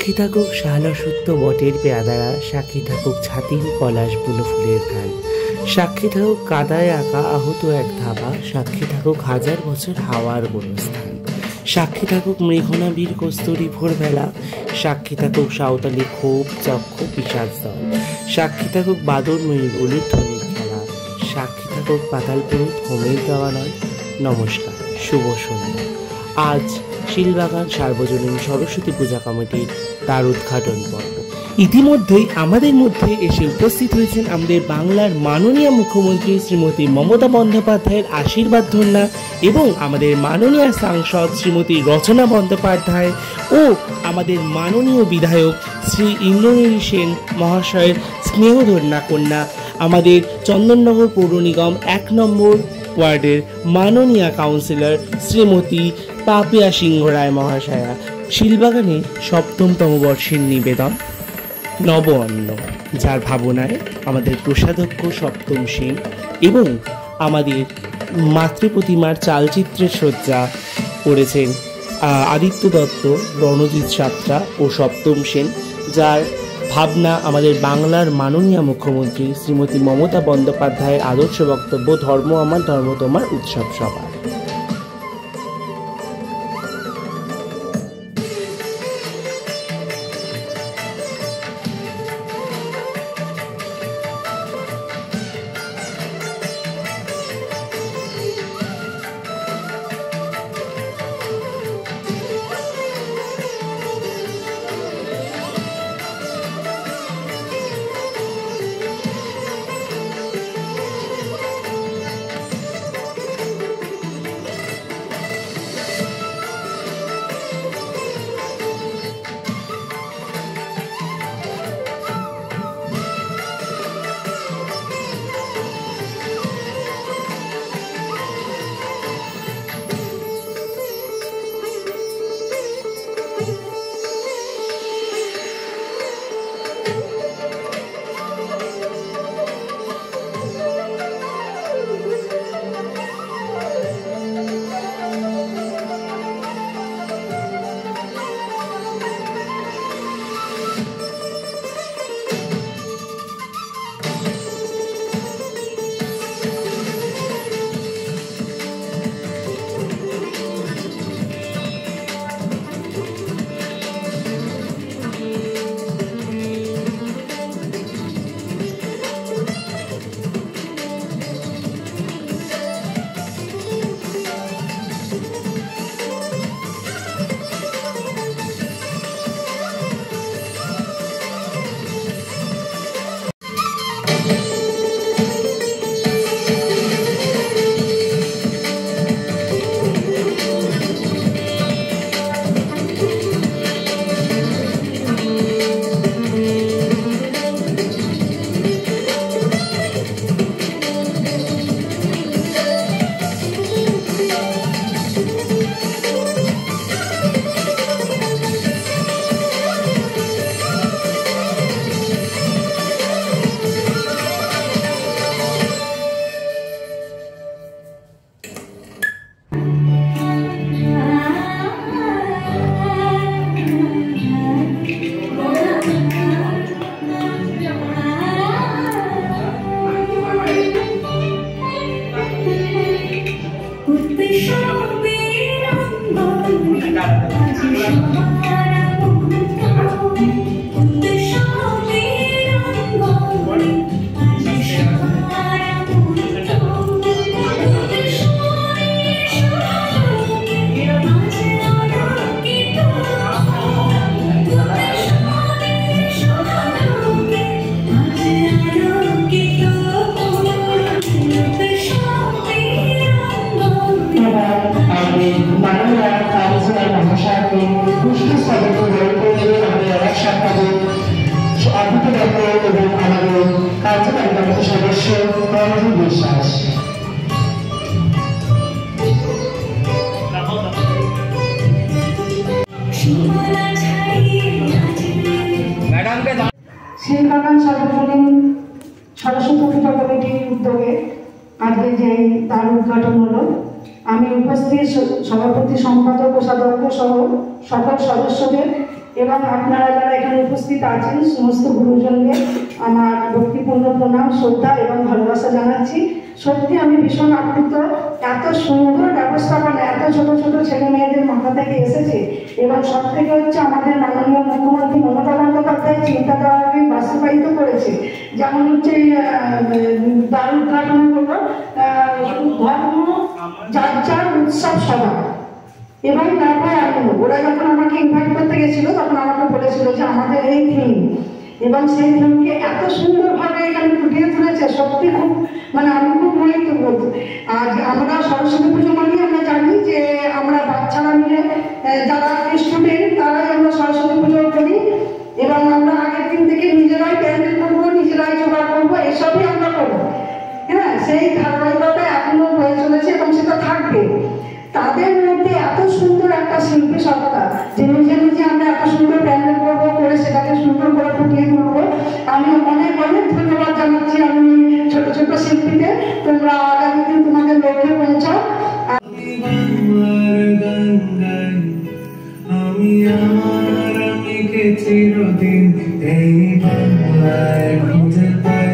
সাক্ষী থাকুক শাহলসূত্র বটের পেয়াদারা, সাক্ষী থাকুক ছাতির পলাশ বুনো ফুলের ধান, সাক্ষী থাকুক কাদায় আঁকা আহত এক ধাবা, সাক্ষী থাকুক হাজার বছর হাওয়ার গোরস্থান, সাক্ষী থাকুক মৃগনাবীর কস্তুরী ভোরবেলা, সাক্ষী থাকুক সাঁওতালি ক্ষোভ চক্ষ পিশাচ দল, সাক্ষী থাকুক বাদর ময়ূরগুলির ধ্বনির খেলা, সাক্ষী থাকুক পাতালপুরুত হোমের গাওয়া নয়। নমস্কার, শুভ সন্ধ্যা। আজ শিলবাগান সার্বজনীন সরস্বতী পূজা কমিটির তার উদ্ঘাটন পর্ব। ইতিমধ্যেই আমাদের মধ্যে এসে উপস্থিত হয়েছেন আমাদের বাংলার মাননীয় মুখ্যমন্ত্রী শ্রীমতী মমতা বন্দ্যোপাধ্যায়ের আশীর্বাদ ধন্যা এবং আমাদের মাননীয় সাংসদ শ্রীমতী রচনা বন্দ্যোপাধ্যায় ও আমাদের মাননীয় বিধায়ক শ্রী ইন্দ্রনীল সেন মহাশয়ের স্নেহধন্যা কন্যা, আমাদের চন্দননগর পৌর নিগম 1 নম্বর ওয়ার্ডের মাননীয় কাউন্সিলর শ্রীমতী পাপিয়া সিংহ রায় মহাশয়া। শিলবাগানে 7তম বর্ষের নিবেদন নব অন্ন, যার ভাবনায় আমাদের কোষাধ্যক্ষ সপ্তম সেন এবং আমাদের মাতৃপ্রতিমার চালচিত্রের সজ্জা করেছেন আদিত্য দত্ত, রণজিৎ সাত্রা ও সপ্তম সেন, যার ভাবনা আমাদের বাংলার মাননীয় মুখ্যমন্ত্রী শ্রীমতী মমতা বন্দ্যোপাধ্যায়ের আদর্শ বক্তব্য ধর্ম আমার ধর্ম তোমার উৎসব সবার। শিলবাগান সার্বজনীন সরস্বতী পূজা কমিটির উদ্যোগে আজকে যে তার উদ্ঘাটন হলো, আমি উপস্থিত সভাপতি, সম্পাদক, কোষাধ্যক্ষ সহ সকল সদস্যদের এবং আপনারা যারা এখানে উপস্থিত আছেন সমস্ত গুরুজনকে আমার ভক্তিপূর্ণ প্রণাম, শ্রদ্ধা এবং ভালোবাসা জানাচ্ছি। সত্যি আমি ভীষণ আপ্লুত, এত সুন্দর ব্যবস্থাপনা, এত ছোট ছোট ছেলে মেয়েদের মাথা থেকে এসেছে। এবং সব থেকে হচ্ছে আমাদের মাননীয় মুখ্যমন্ত্রী মমতা বন্দ্যোপাধ্যায় চিন্তাধারাকে বাস্তবায়িত করেছে। যেমন হচ্ছে দ্বার উদ্ঘাটন হলো ধর্ম যার যার উৎসব সভা, এবং তারপরে ওরা যখন আমাকে ইনভাইট করতে গেছিল তখন আমাকে বলেছিল যে আমাদের এই থিম, এবং সেই থিমকে এত সুন্দরভাবে এখানে ফুটিয়ে তুলেছে। সত্যি খুব আমি খুব মোহিত বলতে। আর আমরা সরস্বতী পুজো মানেই আমরা জানি যে আমরা বাচ্চারা মিলে যারা স্টুডেন্ট তারাই আমরা সরস্বতী পুজো করি, এবং আমরা আগের দিন থেকে নিজেরাই প্যান্ডেল করবো, নিজেরাই জোগাড় করবো, এসবই আমরা করবো। হ্যাঁ, সেই ধারাবাহিকতা এখনো হয়ে চলেছে এবং সেটা থাকবে। তাদের মধ্যে এত সুন্দর একটা শিল্পী সত্তা যে নিজে নিজে আমরা এত সুন্দর প্যান্ডেল করবো, করে সেটাকে সুন্দর করে ফুটিয়ে তুলবো। আমি অনেক অনেক ধন্যবাদ জানাচ্ছি আমি ছোট ছোট শিল্পীদের। তোমরা আগামী দিন তোমাদের লক্ষ্যে পৌঁছাও। আমি আমার আমিকে চিরদিন এই বাংলায় খুঁজে পাই।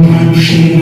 মানুষের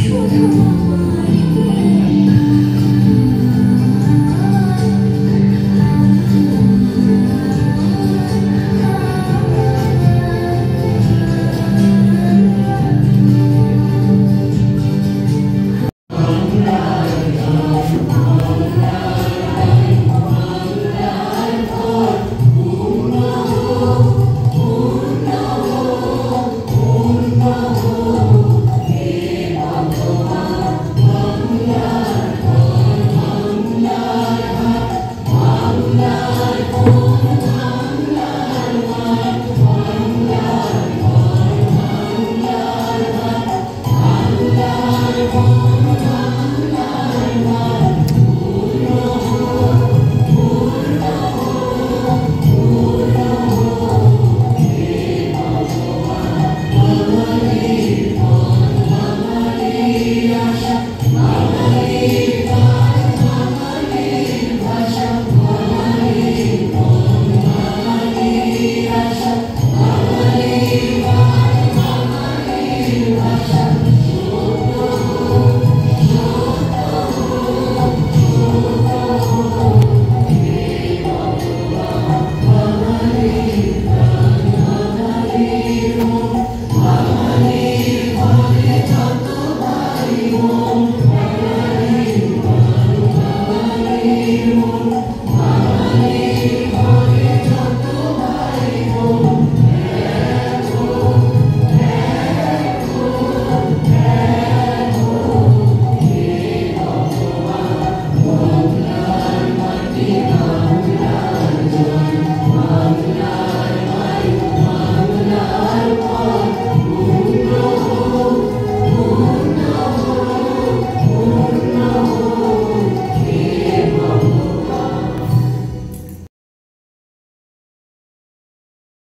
শুধু